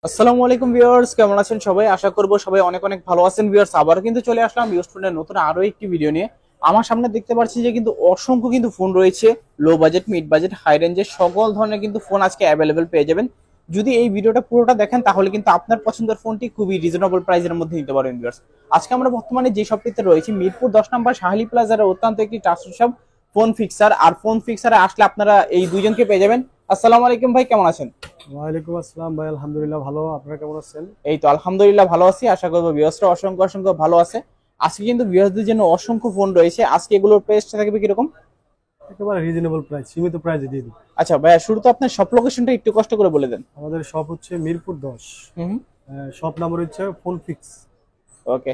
আসসালামু আলাইকুম ভিউয়ার্স, কেমন আছেন সবাই? আশা করব সবাই অনেক অনেক ভালো আছেন ভিউয়ার্স। আবার কিন্তু চলে আসলাম ইউস্টুডেন্টের নতুন আরো একটি ভিডিও নিয়ে। আমার সামনে দেখতে পাচ্ছি যে কিন্তু অসংখ্য কিন্তু ফোন রয়েছে, low budget, mid budget, high রেঞ্জের সকল ধরনের কিন্তু ফোন আজকে অ্যাভেলেবেল পেয়ে যাবেন। যদি এই ভিডিওটা পুরোটা দেখেন তাহলে কিন্তু আপনার পছন্দের ফোনটি খুবই রিজনেবল প্রাইসের মধ্যে নিতে পারবেন ভিউয়ার্স। আজকে আমরা বর্তমানে যে শপটিতে রয়েছি মিরপুর 10 নম্বর শাহালি প্লাজার অত্যন্ত একটি ট্রাস্টেড শপ ফোন ফিক্সার। আর ফোন ফিক্সারে আসলে আপনারা এই দুইজনকে পেয়ে যাবেন। আসসালামু আলাইকুম ভাই, কেমন আছেন? ওয়ালাইকুম আসসালাম ভাই, আলহামদুলিল্লাহ ভালো। আপনারা কেমন আছেন? এই তো আলহামদুলিল্লাহ ভালো আছি। আশা করবো ভিউয়ার্সরা অসংখ্য অসংখ্য ভালো আছে। আজকে কিন্তু ভিউয়ার্সদের জন্য অসংখ্য ফোন রয়েছে। আজকে এগুলোর প্রাইসটা থাকবে কিরকম? একেবারে রিজনেবল প্রাইস, সীমিত প্রাইসে দিয়ে দিই। আচ্ছা ভাইয়া, শুরুতে আপনার শপ লোকেশনটা একটু কষ্ট করে বলে দেন। আমাদের শপ হচ্ছে মিরপুর 10। হুম। শপ নাম্বার হচ্ছে ফোন ফিক্স ওকে।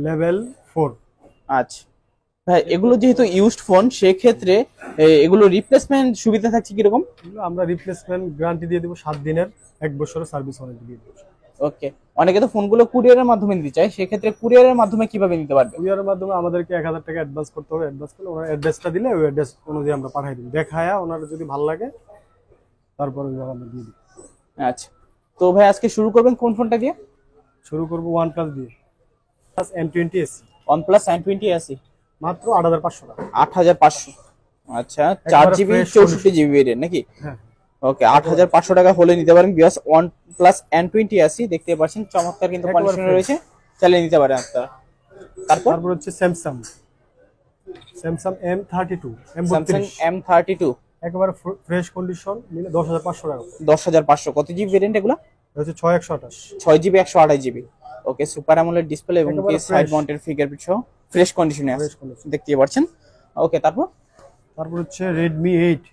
লেভেল 4। আচ্ছা ভাই, এগুলো যেহেতু ইউজড ফোন সেক্ষেত্রে এগুলো রিপ্লেসমেন্ট সুবিধা থাকছে কিরকম? আমরা রিপ্লেসমেন্ট গ্যারান্টি দিয়ে দেবো 7 দিনের, 1 বছরের সার্ভিস ওয়ারেন্টি দিয়ে দেবো। ওকে। অনেকে তো ফোনগুলো কুরিয়ারের মাধ্যমে নিতে চায়, সেক্ষেত্রে কুরিয়ারের মাধ্যমে কিভাবে নিতে পারবে? কুরিয়ারের মাধ্যমে আমাদেরকে 1000 টাকা অ্যাডভান্স করতে হবে। অ্যাডভান্স করলে ওনার অ্যাড্রেসটা দিলে ওই অ্যাড্রেস অনুযায়ী আমরা পাঠিয়ে দিই। দেখায়া ওনার যদি ভালো লাগে তারপরে আমরা দিয়ে দিই। আচ্ছা, তো ভাই আজকে শুরু করবেন কোন ফোনটা দিয়ে? শুরু করবো OnePlus দিয়ে, N20 এসি, OnePlus N20 আছে মাত্র 8500 টাকা। 8500। আচ্ছা, একবারে 4 জিবি fresh 64 জিবি ভেরিয়েন্ট নাকি? হ্যাঁ, ওকে, 8500 টাকা হলে নিতে পারেন বিকজ OnePlus N20 আসি দেখতে পাচ্ছেন, চমৎকার কিন্তু একবার কন্ডিশনে fresh। রয়েছে, চালিয়ে নিতে পারেন আপনারা। তারপর তারপর হচ্ছে Samsung M32 Samsung M32 M32 একেবারে ফ্রেশ কন্ডিশন নিলে 10500 টাকা। 10500। কত জিবি ভেরিয়েন্ট এগুলো? এটা হচ্ছে 6128। 6 জিবি 128 জিবি। ওকে, সুপার অ্যামোলেড ডিসপ্লে এবং একেবারে সাইড fresh। মাউন্টেড ফিঙ্গারপ্রিন্ট সহ ফ্রেশ কন্ডিশনে আছে ফ্রেশ কন্ডিশন। দেখতে পাচ্ছেন। ওকে, তারপর তারপর হচ্ছে Redmi 8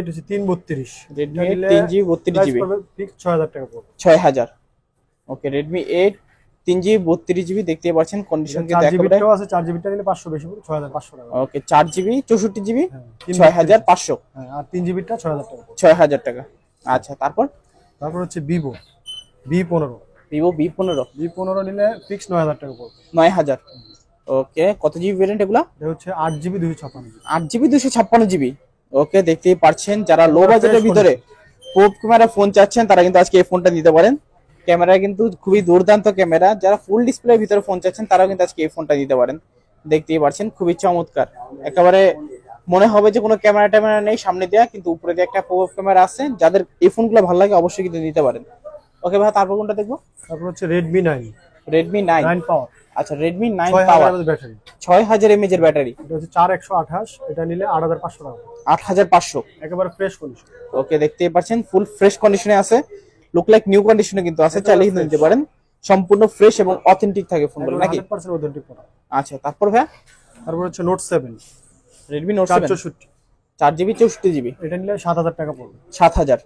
হচ্ছে 332। Redmi 8 3GB 32GB ফিক্স 6000 টাকা পড়বে। 6000। ওকে, Redmi 8 3GB 32GB দেখতে পাচ্ছেন, কন্ডিশন কিন্তু 4GB একেবারে। টাও আছে, 4GB টা নিলে 500 বেশি পড়বে, 6500 টাকা। ওকে, 4 জিবি 64 জিবি হ্যাঁ, 6500। হ্যাঁ, আর 3GB টা 6000 টাকা পড়বে। 6000 টাকা। আচ্ছা, তারপর তারপর হচ্ছে Vivo V15 Vivo V15 V15 নিলে ফিক্স 9000 টাকা পড়বে। 9000। ওকে, কত জিবি ভেরিয়েন্ট এগুলা? এটা হচ্ছে 8GB 256GB। 8 GB 256 GB. ওকে, দেখতেই পাচ্ছেন যারা লো বাজেটের ভিতরে পপ ক্যামেরা ফোন চাচ্ছেন তারা কিন্তু আজকে এই ফোনটা নিতে পারেন। ক্যামেরা কিন্তু খুবই দুর্দান্ত ক্যামেরা। যারা ফুল ডিসপ্লের ভিতরে ফোন চাচ্ছেন তারাও কিন্তু আজকে এই ফোনটা নিতে পারেন। দেখতেই পাচ্ছেন খুবই চমৎকার, একেবারে মনে হবে যে কোনো ক্যামেরা ট্যামেরা নেই সামনে দেওয়া, কিন্তু উপরে দিয়ে একটা পপ ক্যামেরা আছে। যাদের এই ফোনগুলো ভালো লাগে অবশ্যই কিন্তু নিতে পারেন। ওকে ভাই, তারপর কোনটা দেখবো? তারপর হচ্ছে Redmi 9 রেডমি 9 পাওয়ার, আচ্ছা, Redmi 9 6000 পাওয়ার, mAh ব্যাটারি। 6000 mAh এর ব্যাটারি, এটা হচ্ছে 4128। এটা নিলে 8500 টাকা, 8500। একেবারে ফ্রেশ কন্ডিশন। ওকে, দেখতেই পাচ্ছেন ফুল ফ্রেশ কন্ডিশনে আছে, লুক লাইক নিউ কন্ডিশনে কিন্তু আছে, চাইলে কিন্তু নিতে পারেন। সম্পূর্ণ ফ্রেশ এবং অথেন্টিক থাকে ফোনগুলো নাকি? 100% অথেন্টিক প্রোডাক্ট। আচ্ছা, তারপর ভাই তারপর হচ্ছে Note 7 Redmi Note 7 464। 4 GB 64 GB এটা নিলে 7000 টাকা পড়বে। 7000।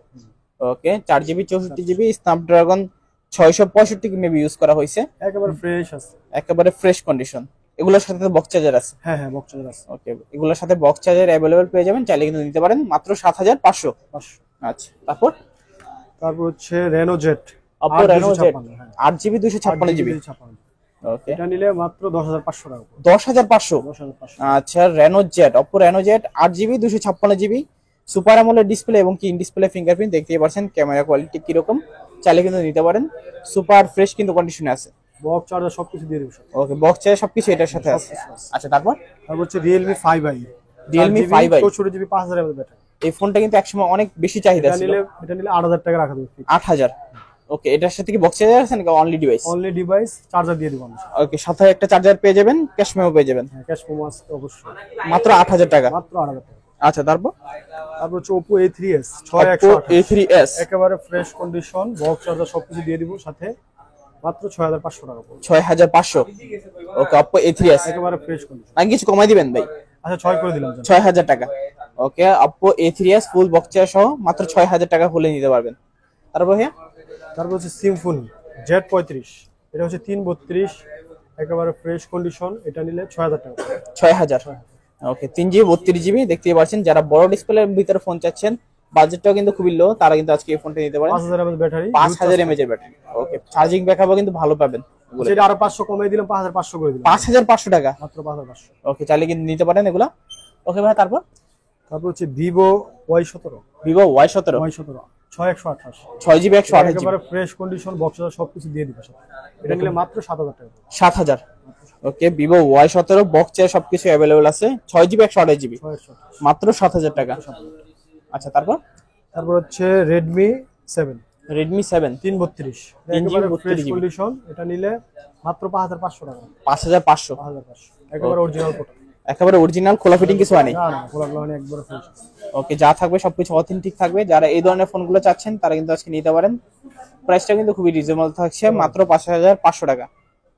ওকে, 4 GB 64 GB Snapdragon 665 maybe use করা হয়েছে, একেবারে ফ্রেশ আছে। একেবারে ফ্রেশ কন্ডিশন। এগুলোর সাথে বক্স চার্জার আছে। হ্যাঁ হ্যাঁ, বক্স চার্জার আছে। ওকে, এগুলোর সাথে বক্স চার্জার অ্যাভেলেবেল পেয়ে যাবেন, চাইলে কিন্তু নিতে পারেন মাত্র 7500। 500। আচ্ছা, তারপর তারপর হচ্ছে Reno Z Oppo Reno Z 8256। 8 GB 256 GB. 8GB। ওকে, এটা নিলে মাত্র 10500 টাকা পড়বে। 10500। 10500। আচ্ছা, Reno Z, Oppo Reno Z 8 GB 256 GB super AMOLED display এবং কি ইন ডিসপ্লে ফিঙ্গারপ্রিন্ট দেখতেই পাচ্ছেন। ক্যামেরা কোয়ালিটি কিরকম চাইলে কিন্তু নিতে পারেন, সুপার ফ্রেশ কিন্তু কন্ডিশনে আছে। বক্স চার্জার সবকিছু দিয়ে দেবো। ওকে, বক্স চার্জার সবকিছু এটার সাথে আছে। আচ্ছা, তারপর তারপর হচ্ছে Realme 5i, Realme 5i 64GB 5000 mAh battery. এই ফোনটা কিন্তু একসময় অনেক বেশি চাহিদা ছিল। এটা নিলে 8000 টাকা রাখা দেবে। 8000। ওকে, এটার সাথে কি বক্স চার্জার আছে নাকি only device? Only device, charger দিয়ে দিব আমরা। ওকে, সাথে একটা চার্জার পেয়ে যাবেন, ক্যাশ মেমো পেয়ে যাবেন, হ্যাঁ, ক্যাশ প্রোমো আছে অবশ্যই। মাত্র 8000 টাকা। মাত্র 8000 টাকা। আচ্ছা, তারপর তারপর হচ্ছে Oppo A3s Oppo 6128, A3s একেবারে ফ্রেশ কন্ডিশন, বক্স চার্জার সবকিছু দিয়ে দিব সাথে, মাত্র 6500 টাকা পড়বে। 6500। ওকে, Oppo A3s একেবারে ফ্রেশ কন্ডিশন। নাকি কিছু কমাই দিবেন ভাই? আচ্ছা, 6 করে দিলাম। 6000 টাকা। ওকে, Oppo A3s full box charger সহ মাত্র 6000 টাকা হলে নিতে পারবেন। তারপর হ্যাঁ, তারপর হচ্ছে Symphony Z35, এটা হচ্ছে 332, একেবারে ফ্রেশ কন্ডিশন। এটা নিলে 6000 টাকা পড়বে। 6000। ওকে, 3 জিবি 32 জিবি দেখতেই পাচ্ছেন। যারা বড় ডিসপ্লের ভিতরে ফোন চাচ্ছেন, বাজেটটাও কিন্তু খুবই লো, তারা কিন্তু আজকে এই ফোনটা নিতে পারেন। 5000 mAh ব্যাটারি, 5000 mAh এর ব্যাটারি। ওকে, চার্জিং ব্যাকআপও কিন্তু ভালো পাবেন। সেটা আরো 500 কমিয়ে দিলাম, 5500 করে দিলাম। 5500 টাকা মাত্র 5500। ওকে, চাইলে কিন্তু নিতে পারেন এগুলা। ওকে ভাই, তারপর তারপর হচ্ছে Vivo Y17, Vivo Y17 6128 6GB 128GB একেবারে ফ্রেশ কন্ডিশন, বক্স সবকিছু দিয়ে দিবে সাথে। এটা নিলে মাত্র 7000 টাকা। 7000। ওকে, Vivo Y17 বক্স এর সবকিছু अवेलेबल আছে, 6GB 128GB 6128 মাত্র 7000 টাকা। আচ্ছা, তারপর হচ্ছে Redmi 7 Redmi 7 332 3GB একেবারে ফ্রেশ 32GB কন্ডিশন। এটা নিলে মাত্র 5500 টাকা। 5500 5500 একেবারে অরিজিনাল প্রোডাক্ট। একেবারে অরিজিনাল, খোলা ফিটিং কিছু হয় নাই। না না, খোলা মানে একবারে ফ্রেশ। ওকে, যা থাকবে সবকিছু অথেন্টিক থাকবে। যারা এই ধরনের ফোনগুলো চাচ্ছেন তারা কিন্তু আজকে নিতে পারেন। প্রাইসটা কিন্তু খুবই রিজনেবল থাকছে, মাত্র 5500 টাকা।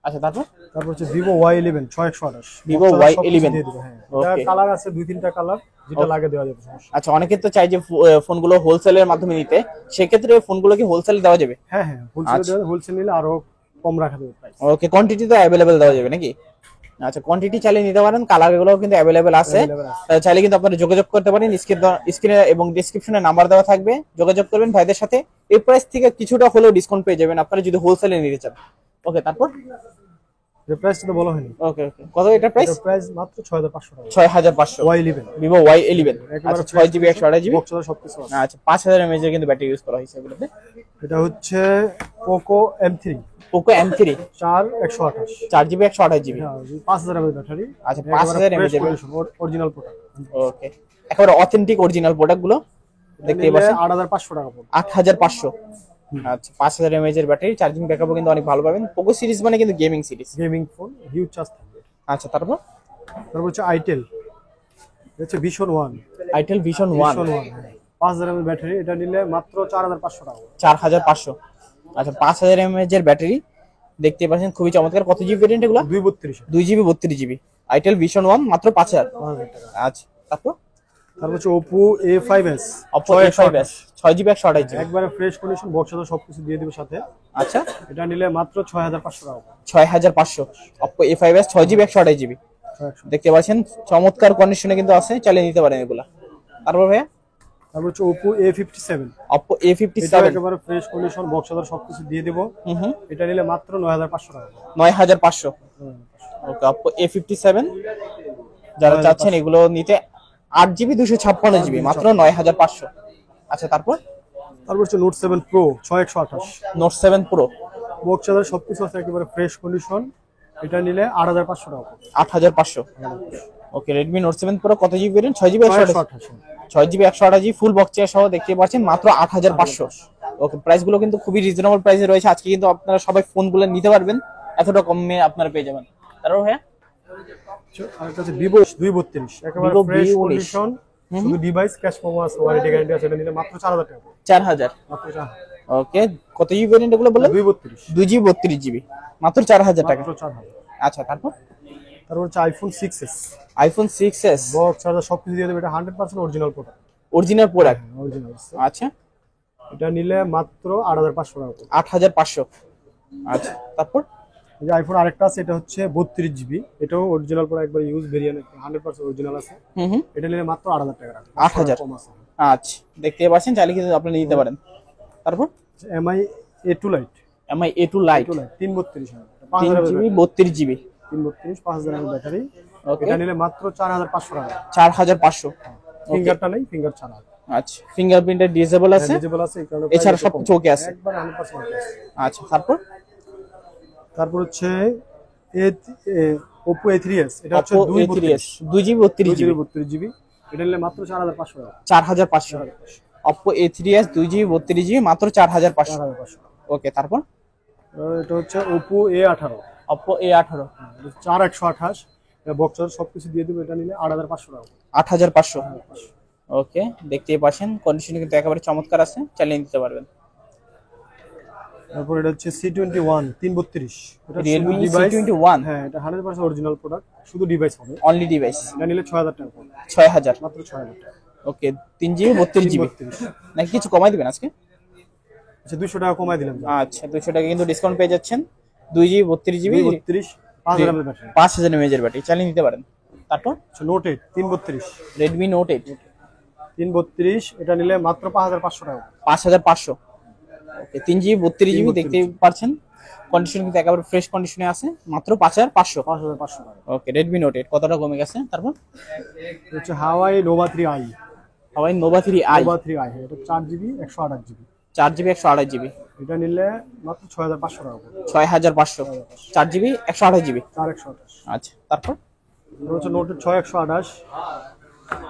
আচ্ছা, তারপর হচ্ছে Vivo Y11 6128 Vivo Y11 এটা কালার আছে 2-3টা কালার, যেটা লাগে দেওয়া যাবে, সমস্যা। আচ্ছা, অনেকে তো চাই যে ফোনগুলো হোলসেলের মাধ্যমে নিতে, সেক্ষেত্রে ফোনগুলো কি হোলসেলে দেওয়া যাবে? হ্যাঁ, হোলসেল নিলে আরো কম রাখা যাবে প্রাইস। ওকে, কোয়ান্টিটি তো अवेलेबल দেওয়া যাবে নাকি? আচ্ছা, কোয়ান্টিটি চাইলে নিতে পারেন, কালারগুলো কিন্তু अवेलेबल আছে। চাইলে কিন্তু আপনারা যোগাযোগ করতে পারেন, স্ক্রিনে এবং ডেসক্রিপশনে নাম্বার দেওয়া থাকবে, যোগাযোগ করবেন ভাইদের সাথে। এই প্রাইস থেকে কিছুটা হলেও ডিসকাউন্ট পেয়ে যাবেন আপনারা যদি হোলসেলে নিতে চান। ওকে, তারপর এর প্রাইসটা তো বলা হয়নি। ওকে, কত এটা প্রাইস? এর প্রাইস মাত্র 6500 টাকা। 6500 Y11 Vivo Y11। আচ্ছা, 6GB 128GB বক্স সবকিছু আছে। আচ্ছা, 5000 mAh এর কিন্তু ব্যাটারি ইউজ করা হয়েছে এগুলোতে। এটা হচ্ছে Poco M3 Poco M3 4128 4GB 128GB 5000 mAh battery. আচ্ছা, 5000 mAh অরিজিনাল প্রোডাক্ট। ওকে, একেবারে অথেন্টিক অরিজিনাল প্রোডাক্ট গুলো দেখতেই পাচ্ছেন। 8500 টাকা পড়বে। 8500। আচ্ছা, 5000 mAh এর ব্যাটারি, চার্জিং ব্যাকআপও কিন্তু অনেক ভালো পাবেন। পোকো সিরিজ মানে কিন্তু gaming series. Gaming phone, huge charge থাকবে। আচ্ছা, তারপর হচ্ছে Itel, হচ্ছে Vision 1 Itel Vision 1 5000 mAh battery. এটা নিলে মাত্র 4500 টাকা। 4500। আচ্ছা, 5000 mAh এর ব্যাটারি দেখতে পাচ্ছেন, খুবই চমৎকার। কত জিবি ভেরিয়েন্ট এগুলো? 2GB 32GB Itel Vision 1 মাত্র 5000 টাকা। আচ্ছা, তারপর হচ্ছে Oppo A5s Oppo A5s 6GB 128GB একবারে ফ্রেশ কন্ডিশন, বক্স সবকিছু দিয়ে দিবে সাথে। আচ্ছা, এটা নিলে মাত্র 6500 টাকা। 6500 Oppo A5s 6GB 128GB দেখতে পাচ্ছেন, চমৎকার কন্ডিশনে কিন্তু আছে, চালিয়ে নিতে পারেন এগুলা। তারপর ভাইয়া হচ্ছে Oppo A57 A57 একেবারে ফ্রেশ কন্ডিশন, বক্স সবকিছু দিয়ে দেব। এটা নিলে মাত্র 9500 টাকা। 9500। ওকে, Oppo A57 যারা চাচ্ছেন এগুলো নিতে, 8GB 256GB মাত্র 9500। আচ্ছা, তারপর হচ্ছে Note 7 Pro 6128 Note 7 Pro box সবকিছু আছে, একেবারে ফ্রেশ কন্ডিশন। এটা নিলে 8500 টাকা। 8500। ওকে, Redmi Note 7 Pro কত GB variant? 6GB 128GB 6GB 128GB full box সহ দেখতে পাচ্ছেন, মাত্র 8500। ওকে, প্রাইস গুলো কিন্তু খুবই রিজনেবল প্রাইসে রয়েছে। আজকে কিন্তু আপনারা সবাই ফোনগুলো নিতে পারবেন, এতটা কমে আপনারা পেয়ে যাবেন। তারপর ভাইয়া আরেকটা হচ্ছে Vivo 232 একেবারে ফ্রেশ কন্ডিশন, শুধু ডিভাইস ক্যাশ মেমো আছে, ওয়ারেন্টি গ্যারান্টি আছে। এটা নিলে মাত্র 4000 টাকা। 4000 মাত্র 4000। ওকে, কত জিবি ভেরিয়েন্ট এগুলো বললেন? 2GB 32GB মাত্র 4000 টাকা। 4000। আচ্ছা, তারপর হচ্ছে iPhone 6s iPhone 6s box সবকিছু দিয়ে দেবে। এটা 100% অরিজিনাল প্রোডাক্ট। অরিজিনাল। আচ্ছা, এটা নিলে মাত্র 8500 টাকা। 8500। আচ্ছা, তারপর এই যে আইফোন আরেকটা আছে, এটা হচ্ছে 32GB, এটাও অরিজিনাল প্রোডাক্ট, একবার ইউজ ভেরিয়েন্ট, 100% অরিজিনাল আছে। এটা নিলে মাত্র 8000 টাকা। 8000 কম আছে। আচ্ছা, দেখতে পাচ্ছেন, চাইলে কিন্তু আপনি নিতে পারেন। তারপর MI A2 Lite MI A2 Lite 332 3GB 32GB 332 5000 mAh battery. Okay, এটা নিলে মাত্র 4500 টাকা। 4500। ফিঙ্গারটা নেই, ফিঙ্গার ছাড়া। আচ্ছা, ফিঙ্গারপ্রিন্টের ডিসেবল আছে, ডিজেবল আছে, এই কারণে এছাড়া সবকিছু ওকে আছে, একবার 100% ওকে আছে। আচ্ছা, তারপর হচ্ছে Oppo A3s, এটা হচ্ছে Oppo A3s 2GB 32GB এটা নিলে মাত্র 4500 টাকা। 4500। Oppo A3s 2GB 32GB মাত্র 4500। ওকে, তারপর এটা হচ্ছে Oppo A18 Oppo A18 4128 box সবকিছু দিয়ে দেবে। এটা নিলে 8500 টাকা। 8500। ওকে, দেখতেই পাচ্ছেন, কন্ডিশন কিন্তু একেবারে চমৎকার আছে, চালিয়ে নিতে পারবেন। তারপর এটা হচ্ছে C21 332 এটা Realme ডিভাইস। C21 হ্যাঁ, এটা 100% অরিজিনাল প্রোডাক্ট, শুধু ডিভাইস হবে। Only device. এটা নিলে 6000 টাকা। 6000 মাত্র 6000 টাকা। ওকে, 3GB 32GB নাকি কিছু কমাই দিবেন আজকে? আচ্ছা, 200 টাকা কমাই দিলাম। আচ্ছা, 200 টাকা কিন্তু ডিসকাউন্ট পেয়ে যাচ্ছেন। 2GB 32GB 32 5000 mAh battery. 5000 mAh এর ব্যাটারি, চালিয়ে নিতে পারেন। তারপর Note 8 332 Redmi Note 8 332 এটা নিলে মাত্র 5500 টাকা। 5500। ওকে, 3GB 32GB দেখতে পাচ্ছেন, কন্ডিশন কিন্তু একেবারে ফ্রেশ কন্ডিশনে আছে, মাত্র 5500 5500 টাকা। ওকে, Redmi Note 8 কতটা কমে গেছে। তারপর হচ্ছে Huawei Nova 3i Huawei Nova 3i Nova 3i এটা 4GB 128GB 4GB 128GB, এটা নিলে মাত্র 6500 টাকা পড়বে। 6500, 4GB 128GB। 4128। আচ্ছা, তারপর এটা হচ্ছে নোটের 6128,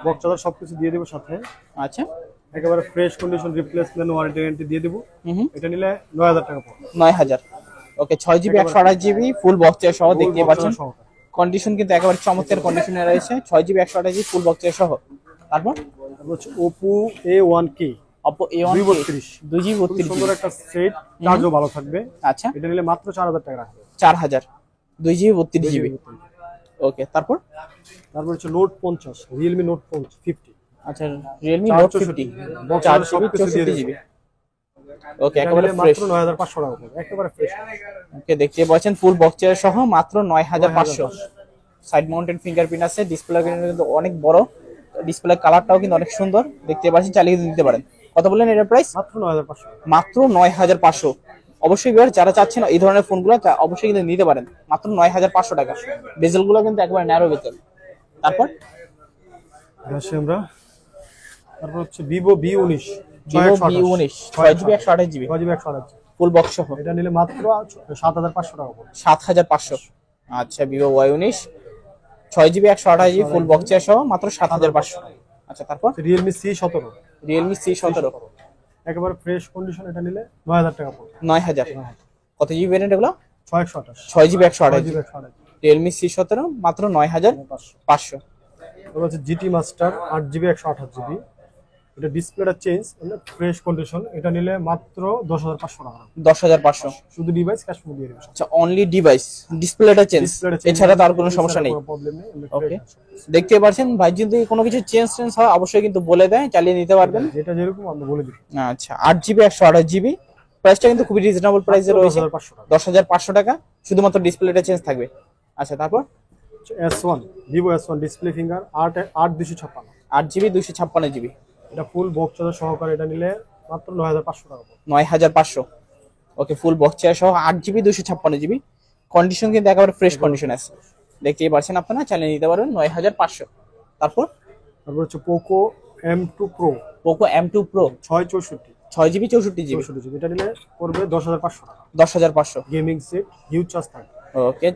বক্স চার্জার সবকিছু দিয়ে দেবো সাথে, আচ্ছা, একেবারে fresh condition, replacement warranty guarantee দিয়ে দেবো। হুম, এটা নিলে 9000 টাকা পড়বে। 9000। ওকে, 6GB 128GB ফুল বক্স সহ দেখতে Full box পাচ্ছেন। সহকারে। কন্ডিশন কিন্তু একেবারে চমৎকার কন্ডিশনে রয়েছে, 6GB 128GB ফুল বক্স সহ। তারপর তারপর হচ্ছে Oppo A1K Oppo A1 232, 2GB খুব সুন্দর একটা সেট, চার্জও ভালো থাকবে। আচ্ছা, এটা নিলে মাত্র 4000 টাকা রাখবে। 4000, 2GB 32GB। ওকে, তারপর তারপর হচ্ছে নোট 50, রিয়েলমি নোট 50। আচ্ছা, Realme Note 50, 4GB 64GB। ওকে, এটা একেবারে নিলে ফ্রেশ। মাত্র 9500 টাকা পড়বে, একেবারে ফ্রেশ। ওকে, দেখতে পাচ্ছেন ফুল বক্স সহ মাত্র 9500। সাইড মাউন্টেড ফিঙ্গারপ্রিন্ট আছে, ডিসপ্লে কিন্তু অনেক বড়, ডিসপ্লে কালারটাও কিন্তু অনেক সুন্দর দেখতে পাচ্ছেন, চালিয়ে নিতে পারেন। কত বললেন এটার প্রাইস? মাত্র 9500। মাত্র 9500। অবশ্যই ভিউয়ার যারা চাচ্ছেন এই ধরনের ফোনগুলো অবশ্যই কিন্তু নিতে পারেন, মাত্র 9500 টাকা। বেজেলগুলো কিন্তু একবারে ন্যারো বেজেল। তারপর আসি আমরা, তারপর হচ্ছে Vivo V19, Vivo V19 6GB 128GB 6GB 128, full box সহ এটা নিলে মাত্র 7500 টাকা পড়বে। 7500। আচ্ছা, Vivo Y19 6GB 128GB full box সহ মাত্র 7500। আচ্ছা, তারপর Realme C17, Realme C17 একেবারে ফ্রেশ কন্ডিশন, এটা নিলে 9000 টাকা পড়বে। 9000। কত জিবি ভ্যারিয়েন্ট এগুলো? 628, 6GB 128GB 6GB 128, Realme C17 মাত্র 9500। তারপর হচ্ছে GT Master 8GB 128GB, এটা ডিসপ্লেটা চেঞ্জ, ফ্রেশ কন্ডিশন, এটা নিলে মাত্র 10500 টাকা, 10500। শুধু ডিভাইস ক্যাশ ফ্লো দিয়ে দেবে। আচ্ছা, অনলি ডিভাইস, ডিসপ্লেটা চেঞ্জ, এছাড়া তার কোনো সমস্যা নেই। প্রবলেম নেই। ওকে, দেখতে পাচ্ছেন ভাই যদি কোনো কিছু চেঞ্জ হয় অবশ্যই কিন্তু বলে দেয়, চালিয়ে নিতে পারবেন। যেটা যেরকম আমরা বলে দিই। আচ্ছা, 8GB 128GB প্রাইসটা কিন্তু খুবই রিজনেবল প্রাইসে রয়েছে, 10500 টাকা। 10500 টাকা, শুধুমাত্র ডিসপ্লেটা চেঞ্জ থাকবে। আচ্ছা, তারপর S1, Vivo S1 display finger 8256, 8GB 256GB এটা ফুল বক্স চার্জার সহকারে, এটা নিলে মাত্র 9500 টাকা পড়বে। 9500। ওকে, ফুল বক্স সহ 8GB 256GB, কন্ডিশন কিন্তু একেবারে ফ্রেশ কন্ডিশন আছে, দেখতেই পাচ্ছেন আপনারা, চালিয়ে নিতে পারবেন 9500। তারপর হচ্ছে Poco M2 Pro Poco M2 Pro 664, 6GB 64GB 64GB, এটা নিলে পড়বে 10500 টাকা। 10500। গেমিং সেট, হিউজ চার্জ থাকে, ওকে,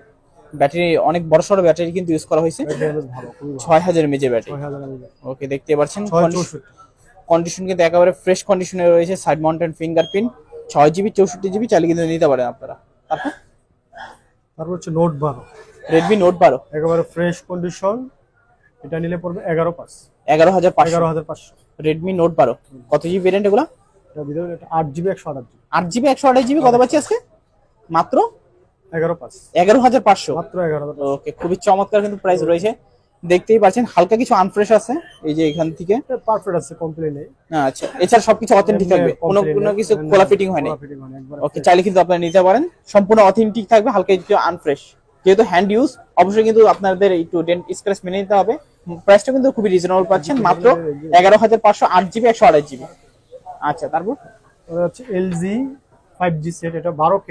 ব্যাটারি অনেক বড় সড়ো ব্যাটারি কিন্তু ইউজ করা হয়েছে, ব্যাটারি ভালো, খুবই ভালো, 6000 mAh ব্যাটারি। 6000 mAh, ওকে, দেখতে পাচ্ছেন 664। কন্ডিশন কিন্তু একেবারে ফ্রেশ কন্ডিশনে রয়েছে, side mounted fingerprint, 6GB 64GB, চালিয়ে কিন্তু নিতে পারেন আপনারা। তারপর তারপর হচ্ছে নোট 12, Redmi Note 12, একেবারে ফ্রেশ কন্ডিশন, এটা নিলে পড়বে 11500। 11500। Redmi Note 12 কত জিবি ভেরিয়েন্ট এগুলো? এটা ভিতরে এটা 8GB 128GB, 8GB 128GB কত পাচ্ছি আজকে? মাত্র 11500, 11500। মাত্র 11500। ওকে, খুবই চমৎকার কিন্তু প্রাইস রয়েছে, দেখতেই পাচ্ছেন। হালকা কিছু আনফ্রেশ আছে এই যে এখান থেকে। পারফেক্ট আছে, কমপ্লেইন নেই। আচ্ছা, এছাড়া সবকিছু অথেন্টিক থাকবে, কোনো কিছু খোলা ফিটিং হয় না। ওকে, চাইলে কিন্তু আপনারা নিতে পারেন, সম্পূর্ণ অথেন্টিক থাকবে, হালকা একটু আনফ্রেশ, যেহেতু হ্যান্ড ইউজ অবশ্যই কিন্তু আপনাদের একটু ডেন্ট স্ক্র্যাচ মেনে নিতে হবে। প্রাইসটা কিন্তু খুবই রিজনেবল পাচ্ছেন, মাত্র 11500, 8GB 128GB। আচ্ছা, তারপর হচ্ছে LG 5G সেট, এটা 12K,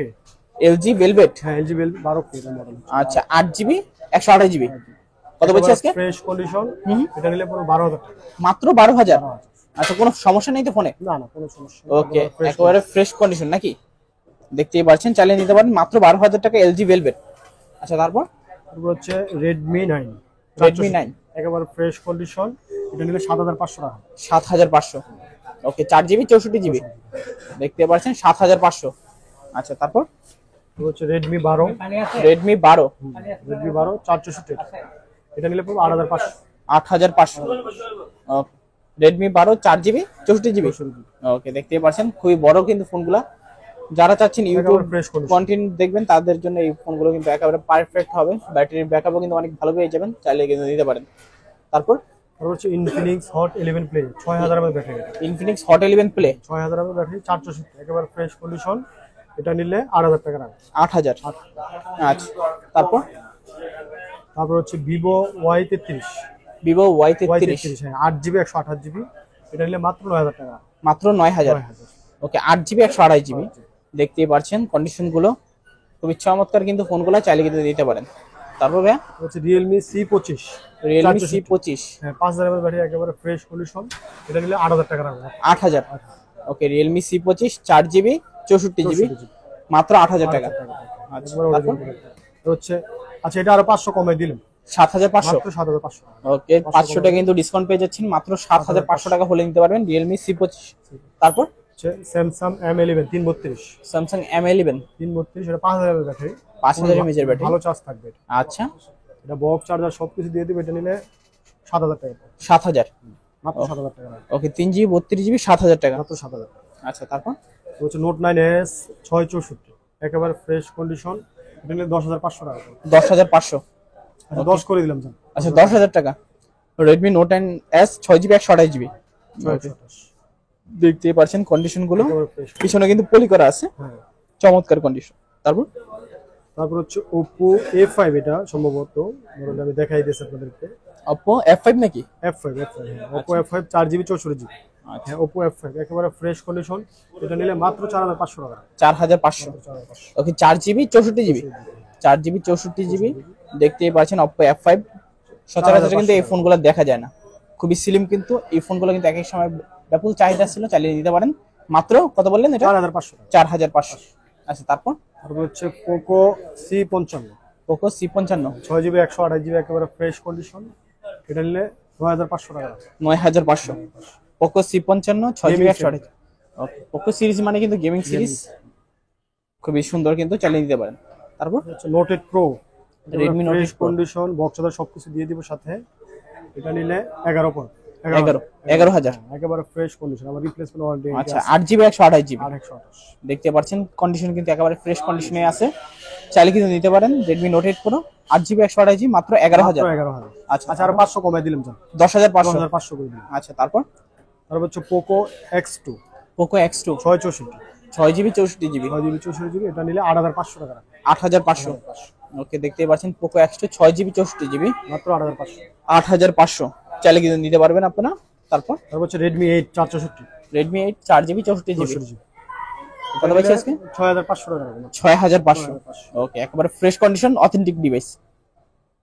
LG Velvet, হ্যাঁ LG 12K এর মডেল। আচ্ছা, 8GB 128GB কত বলছি আজকে? ফ্রেশ কন্ডিশন, এটা নিলে পুরো 12000 টাকা, মাত্র 12000। আচ্ছা, কোনো সমস্যা নেই তো ফোনে? না না, কোনো সমস্যা নেই। ওকে, একেবারে ফ্রেশ কন্ডিশন নাকি, দেখতেই পাচ্ছেন, চালিয়ে নিতে পারেন মাত্র 12000 টাকা LG Velvet। আচ্ছা, তারপর হচ্ছে Redmi 9, Redmi 9 একেবারে ফ্রেশ কন্ডিশন, এটা নিলে 7500 টাকা, 7500। ওকে, 4GB 64GB দেখতে পাচ্ছেন, 7500। আচ্ছা, তারপর হচ্ছে Redmi 12, Redmi 12, Redmi 12 464, এটা নিলে পুরো 8500, 8500। ওকে, Redmi 12 4GB 64GB। ওকে, দেখতেই পাচ্ছেন খুবই বড় কিন্তু ফোনগুলা, যারা চাচ্ছেন ইউটিউব ফ্রেশ কন্ডিশন। কন্টেন্ট দেখবেন তাদের জন্য এই ফোনগুলো কিন্তু একেবারে পারফেক্ট হবে, ব্যাটারির ব্যাকআপও কিন্তু অনেক ভালো পেয়ে যাবেন, চাইলে কিন্তু নিতে পারেন। তারপর হচ্ছে Infinix Hot 11 Play 6000 mAh battery, Infinix Hot 11 Play 6000 mAh battery 464, একেবারে ফ্রেশ কন্ডিশন, এটা নিলে 8000 টাকা রাখবে, 8000। আচ্ছা, তারপর হচ্ছে Vivo Y33, Vivo Y33, হ্যাঁ 8GB 128GB, এটা নিলে মাত্র 9000 টাকা, মাত্র 9000। ওকে, 8GB 128GB দেখতেই পাচ্ছেন, কন্ডিশন গুলো খুবই চমৎকার কিন্তু ফোনগুলো, চাইলে কিন্তু নিতে পারেন। তারপর ভাইয়া হচ্ছে Realme C25, Realme C25, হ্যাঁ 5000 mAh ব্যাটারি, একেবারে ফ্রেশ কন্ডিশন, এটা নিলে 8000 টাকা রাখবে, 8000। ওকে রিয়েলমি C25 4GB 64GB মাত্র 8,000 টাকা। আচ্ছা তারপর হচ্ছে আচ্ছা এটা আরো 500 কমাই দিলাম 7,500 মাত্র 7,500। ওকে 500 টাকা কিন্তু ডিসকাউন্ট পেয়ে যাচ্ছেন, মাত্র 7,500 টাকা হলে নিতে পারবেন রিয়েলমি C25। তারপর হচ্ছে স্যামসাং M11 332 স্যামসাং M11 332 এটা 5000 এর ব্যাটারি 5000 mAh ব্যাটারি। ভালো চার্জ থাকবে এটা। আচ্ছা এটা বক্স চার্জার সবকিছু দিয়ে দিবে, এটা নিলে 7000 টাকা 7,000 মাত্র 7000 টাকা ওকে 3GB 32GB 7,000 টাকা। মাত্র 7000 টাকা। আচ্ছা তারপর হচ্ছে নোট 9s 664 একেবারে ফ্রেশ কন্ডিশন, এটা নিলে 10500 টাকা। 10,500 আচ্ছা 10 করে দিলাম স্যার। আচ্ছা 10,000 টাকা Redmi Note 9s 6GB 128GB। 628 দেখতেই পাচ্ছেন কন্ডিশন গুলো, একেবারে ফ্রেশ। পিছনে কিন্তু পলি করা আছে, হ্যাঁ চমৎকার কন্ডিশন। তারপর তারপর হচ্ছে Oppo A5 এটা সম্ভবত মডেল আমি দেখাই দিয়েছি আপনাদেরকে। Oppo F5 নাকি? F5 Oppo F5 4GB 64GB। আচ্ছা হ্যাঁ Oppo F5 একেবারে ফ্রেশ কন্ডিশন, এটা নিলে মাত্র 4500 টাকা। 4,500 4500 ওকে 4GB 64GB 4GB 64GB দেখতেই পাচ্ছেন Oppo F5। সচরাচর কিন্তু এই ফোনগুলো দেখা যায় না, খুবই স্লিম, কিন্তু এই ফোনগুলো কিন্তু এক এক সময় ব্যাপক চাহিদা ছিল, চালিয়ে নিতে পারেন। মাত্র কত বললেন এটা? 4500 টাকা। 4,500। আচ্ছা তারপর তারপর হচ্ছে Poco C55 Poco C55 6GB 128GB একেবারে ফ্রেশ কন্ডিশন, এটা নিলে 9500 টাকা। 9,500 Poco C55 6GB 128। ওকে Poco সিরিজ মানে কিন্তু গেমিং সিরিজ, খুবই সুন্দর, কিন্তু চালিয়ে নিতে পারেন। তারপর হচ্ছে Note 8 Pro Redmi Note 8 Pro condition, box charger সবকিছু দিয়ে দিব সাথে, এটা নিলে 11 পর 11,000 একেবারে ফ্রেশ কন্ডিশন, আমার রিপ্লেসমেন্ট ওয়ারেন্টি। আচ্ছা 8GB 128GB 828 দেখতে পাচ্ছেন কন্ডিশন কিন্তু একেবারে ফ্রেশ কন্ডিশনে আছে, চাইলে কিন্তু নিতে পারেন Redmi Note 8 Pro 8GB 128GB মাত্র 11,000। 11,000। আচ্ছা আচ্ছা আর 500 কমাই দিলাম স্যার, 10,500 10500 করে দিলাম। আচ্ছা তারপর হচ্ছে Poco X2 Poco X2 664 6GB 64GB 6GB 64GB, এটা নিলে 8500 টাকা। 8,500 ওকে দেখতেই পাচ্ছেন Poco X2 6GB 64GB মাত্র 8500। 8,500 চাইলে কিন্তু নিতে পারবেন আপনারা। তারপর হচ্ছে Redmi 8 464 Redmi 8 4GB 64GB 64GB, কত পাচ্ছি আজকে? 6500 টাকা। 6,500 ওকে একেবারে ফ্রেশ কন্ডিশন অথেন্টিক ডিভাইস।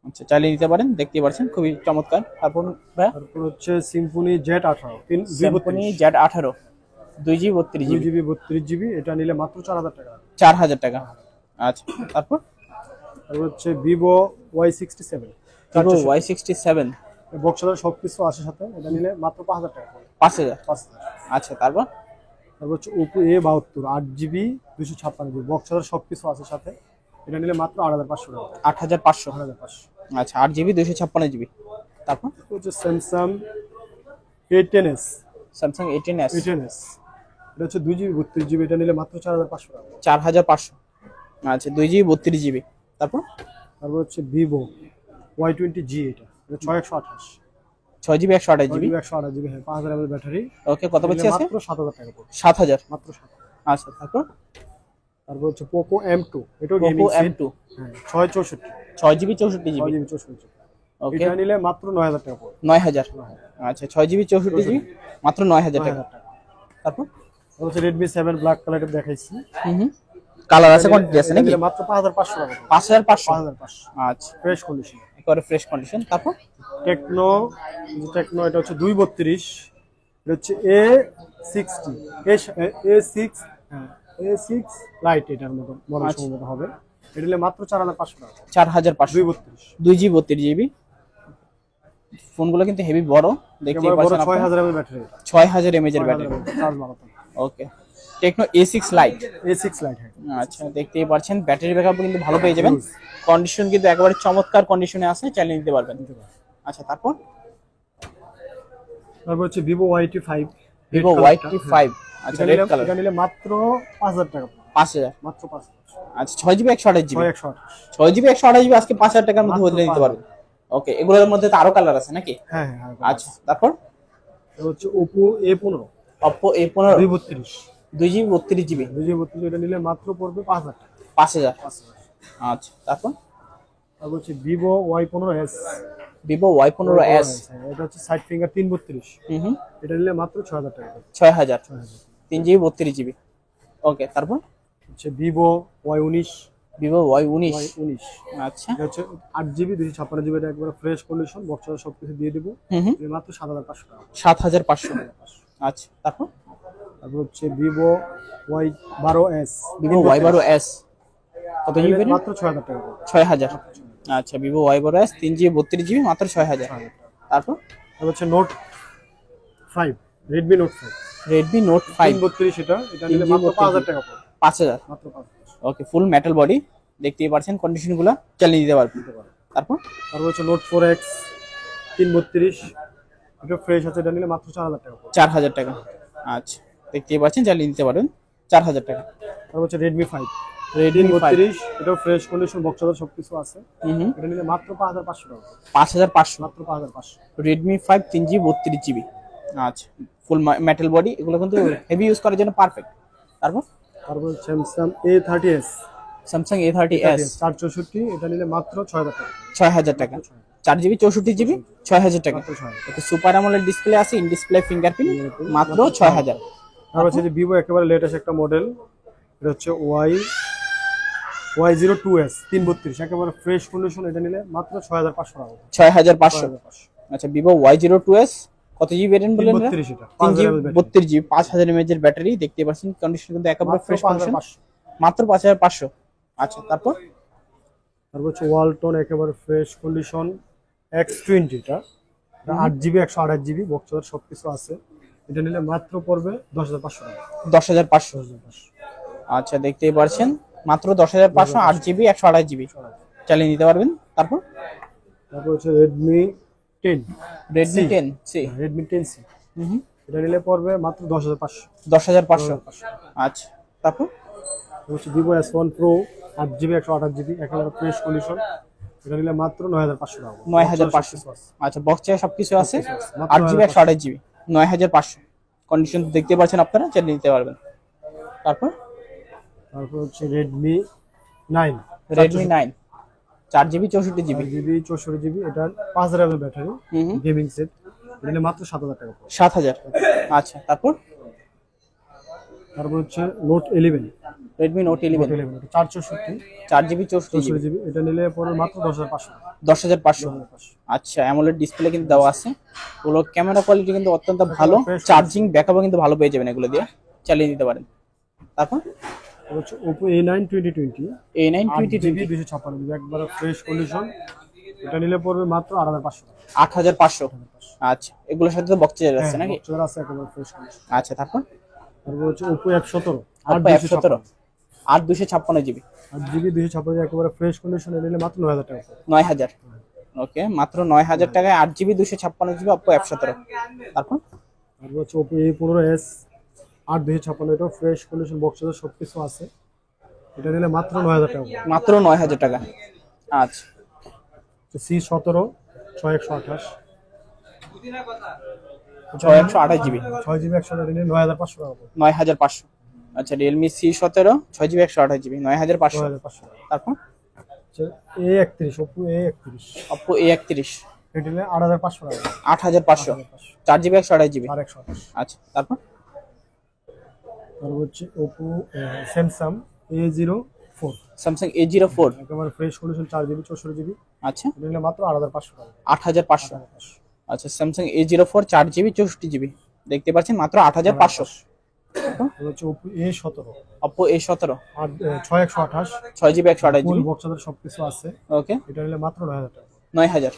আচ্ছা চালিয়ে নিতে পারেন, দেখতেই পাচ্ছেন খুবই চমৎকার। তারপর ভাই তারপর হচ্ছে Symfony Z18 Symfony Z18 2GB 32GB 2GB 32GB, এটা নিলে মাত্র 4000 টাকা। 4,000 টাকা। আচ্ছা তারপর হচ্ছে Vivo Y67 Vivo Y67 box charger সবকিছু আছে সাথে, এটা নিলে মাত্র 5000 টাকা। 5,000। 5000। আচ্ছা তারপর হচ্ছে Oppo A72 8GB 256GB box charger সবকিছু আছে সাথে, এটা নিলে মাত্র 8500 টাকা। 8,500 8500। আচ্ছা 8GB 256GB। তারপর হচ্ছে Samsung A10s Samsung A10s এটা হচ্ছে 2GB 32GB, এটা নিলে মাত্র 4500 টাকা। 4,500 আচ্ছা 2GB 32GB। তারপর হচ্ছে Vivo Y20G এটা 6128 6GB 128GB 128GB, হ্যাঁ 5000 mAh ব্যাটারি। ওকে কত পাচ্ছি আজকে? মাত্র 7000 টাকা পড়বে। 7,000 মাত্র 7000। আচ্ছা তারপর হচ্ছে Poco M2 এটাও Poco গেমিং M2 হ্যাঁ 664 6GB 64GB 6GB 64GB, ওকে এটা নিলে মাত্র 9000 টাকা পড়বে। 9,000 আচ্ছা 6GB 64GB মাত্র 9,000 টাকা। 9000 টাকা। তারপর হচ্ছে Redmi 7 ব্ল্যাক কালারটা দেখাইছি, কালার আছে, কোয়ান্টিটি আছে নাকি? এটা মাত্র 5500 টাকা। 5,500 5500 আচ্ছা ফ্রেশ কন্ডিশন। একেবারে ফ্রেশ কন্ডিশন। তারপর টেকনো এটা হচ্ছে 232, এটা হচ্ছে A60 A6 হ্যাঁ A6 লাইট, এটার মতো মডেল সম্ভবত হবে, এটা নিলে মাত্র 4500 টাকা। 4,500 232 2GB 32GB ফোনগুলো কিন্তু হেভি বড়, দেখতেই একেবারে বড় পাচ্ছেন আপনারা 6000 mAh ব্যাটারি, 6,000 mAh এর ব্যাটারি। চার্জ মারাত্মক। ওকে techno A6 light A6 light হ্যাঁ। আচ্ছা দেখতেই পাচ্ছেন ব্যাটারি ব্যাকআপ কিন্তু ভালো পেয়ে যাবেন, কন্ডিশন কিন্তু একেবারে চমৎকার কন্ডিশনে আছে, চালিয়ে নিতে পারবেন। আচ্ছা তারপর হচ্ছে Vivo Y85 Vivo Y85 আচ্ছা রেড কালার, এটা নিলে মাত্র 5000 টাকা। 5,000 মাত্র 5000। আচ্ছা 6GB 128GB 128 6GB 128GB আজকে 5,000 টাকার মধ্যে বদলে নিতে পারবেন। ওকে এগুলোর মধ্যে তো আরো কালার আছে নাকি? হ্যাঁ হ্যাঁ। আচ্ছা তারপর হচ্ছে Oppo A15 Oppo A15 232 2GB 32GB 232, এটা নিলে মাত্র পড়বে 5000 টাকা। 5,000 আচ্ছা তারপর হচ্ছে Vivo Y15s Vivo Y15s এটা হচ্ছে সাইড ফিঙ্গার 332, এটা নিলে মাত্র 6000 টাকা। 6,000 3GB 32GB ওকে তারপর হচ্ছে Vivo Y19 Vivo Y19 আচ্ছা এটা হচ্ছে 8GB 256GB, এটা একবারে ফ্রেশ কন্ডিশন, বক্স সবকিছু দিয়ে দিব, এটা মাত্র 7500 টাকা। 7,500 আচ্ছা তারপর তারপর হচ্ছে ভিভো Y12s, ভিভো Y12s কত জিবি ভেরিয়েন্ট? মাত্র 6000 টাকা পড়বে। 6000। আচ্ছা ভিভো Y12s 3GB 32GB মাত্র 6000। তারপর তারপর হচ্ছে note 5, Redmi note 5, Redmi note 5 332, এটা নিলে 3GB মাত্র 5000 টাকা পড়বে, 5000। মাত্র 5000। ওকে, ফুল মেটাল বডি, দেখতেই পাচ্ছেন কন্ডিশনগুলো, চালিয়ে দিতে পারবেন। তারপর তারপর হচ্ছে নোট 4X 332, এটা ফ্রেশ আছে, এটা নিলে মাত্র 4000 টাকা পড়বে। 4000 টাকা। আচ্ছা দেখতেই পাচ্ছেন, চালিয়ে দিতে পারবেন 4000 টাকা। তারপর হচ্ছে রেডমি 5, রেডমি 5 32, এটা ফ্রেশ কন্ডিশন, বক্সদার সবকিছু আছে, হুম, এটা নিলে মাত্র 5500 টাকা পড়বে, 5500। মাত্র 5500। Redmi 5 3GB 32GB। আচ্ছা ফুল মেটাল বডি, এগুলো কিন্তু হেভি ইউজ করার জন্য পারফেক্ট। তারপর তারপর স্যামসাং A30s, স্যামসাং A30s 464, এটা নিলে মাত্র 6000 টাকা, 6000 টাকা। 4GB 64GB 6000 টাকা। মাত্র 6000। ওকে, সুপার অ্যামোলেড ডিসপ্লে আছে, ইন ডিসপ্লে ফিঙ্গারপ্রিন্ট, মাত্র 6000। তারপর হচ্ছে ভিভো একেবারে লেটেস্ট একটা মডেল, এটা হচ্ছে Y02s 332, একেবারে ফ্রেশ কন্ডিশন, এটা নিলে মাত্র 6500 টাকা, 6500। 6500। আচ্ছা ভিভো Y02s কত জিবি ভেরিয়েন্ট বলেন? 332, এটা 3GB 32GB 5000 mAh এর ব্যাটারি, দেখতে পাচ্ছেন কন্ডিশন কিন্তু একেবারে মাত্র ফ্রেশ কন্ডিশন, 5500। মাত্র 5500। আচ্ছা তারপর তারপর হচ্ছে ওয়ালটন একেবারে ফ্রেশ কন্ডিশন X20, এটা 8GB 128GB বক্সদার সবকিছু আছে, এটা নিলে মাত্র পড়বে 10500 টাকা, 10500। 10500। আচ্ছা দেখতেই পাচ্ছেন মাত্র 10500, 8GB 128GB চালিয়ে নিতে পারবেন। তারপর তারপর হচ্ছে Redmi 10, Redmi 10C, Redmi 10C, হুম, এটা নিলে পড়বে মাত্র 10500। 10500। আচ্ছা তারপর হচ্ছে Vivo S1 Pro 8GB 128GB একেবারে ফ্রেশ কন্ডিশন, এটা নিলে মাত্র 9500 টাকা, 9500। আচ্ছা বক্সে সবকিছু আছে, মাত্র 8GB 128GB 9500 কন্ডিশন দেখতে পাচ্ছেন আপনারা, চালিয়ে নিতে পারবেন। তারপর তারপর হচ্ছে Redmi 9, Redmi 9 4GB 64GB 64GB, এটা 5000 mAh ব্যাটারি, হুম, গেমিং সেট, এটা নিলে মাত্র 7000 টাকা পড়বে। 7000। আচ্ছা তারপর তারপর হচ্ছে নোট 11, রেডমি নোট 11 এটা 464, 4GB 64GB 64GB, এটা নিলে পড়বে মাত্র 10500 টাকা, 10500। 10500। আচ্ছা অ্যামোলেড ডিসপ্লে কিন্তু দেওয়া আছে, ওগুলো ক্যামেরা কোয়ালিটি কিন্তু অত্যন্ত ভালো, fresh চার্জিং ব্যাকআপও কিন্তু ভালো পেয়ে যাবেন, এগুলো দিয়ে চালিয়ে দিতে পারেন। তারপর তারপর হচ্ছে Oppo A9 2020, A9 8GB 2020 256GB একবারে ফ্রেশ কন্ডিশন, এটা নিলে পড়বে মাত্র 8500 টাকা, 8500। আচ্ছা এগুলোর সাথে তো বক্স চার্জ আছে নাকি? বক্সদার আছে একেবারে ফ্রেশ কন্ডিশন। আচ্ছা তারপর তারপর হচ্ছে Oppo F17, Oppo F17 আর 256GB 8GB 256GB একেবারে ফ্রেশ কন্ডিশন, এটা নিলে মাত্র 9000 টাকা পড়বে। 9000। ওকে, মাত্র 9000 টাকায় 8GB 256GB Oppo F17। তারপর তারপর হচ্ছে Oppo A15s 8256, এটা ফ্রেশ কন্ডিশন, বক্সদার সবকিছু আছে, এটা নিলে মাত্র 9000 টাকা পড়বে। মাত্র 9000 টাকা। আচ্ছা C17 6128, 128GB 6GB 128, এটা নিলে 9500 টাকা পড়বে, 9500। আচ্ছা রিয়েলমি C17 6GB 128GB 9500। 9500 টাকা। তারপর হচ্ছে A31, Oppo A31, Oppo A31 এটা নিলে 8500 টাকা, 8500 4GB 128GB। আর 128। আচ্ছা তারপর তারপর হচ্ছে Oppo Samsung A04, Samsung A04 একেবারে ফ্রেশ কন্ডিশন, 4GB 64GB, আচ্ছা এটা নিলে মাত্র 8500 টাকা, 8500। আচ্ছা স্যামসাং A04 4GB 64GB দেখতে পাচ্ছেন মাত্র 8500। তারপর হচ্ছে Oppo A17 Oppo A17 আর 6128, 6GB ফুল 128GB বক্সদার সবকিছু আছে, ওকে এটা নিলে মাত্র 9000 টাকা, 9000।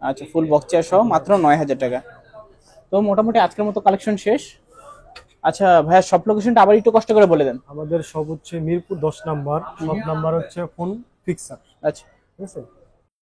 আচ্ছা ফুল বক্স চেয়ার সহ মাত্র 9000 টাকা। তো মোটামুটি আজকের মতো কালেকশন শেষ। আচ্ছা ভাইয়া সব লোকেশনটা আবার একটু কষ্ট করে বলে দেন। আমাদের সব হচ্ছে মিরপুর 10 নাম্বার, সব নাম্বার হচ্ছে ফোন ফিক্সার, আচ্ছা ঠিক আছে।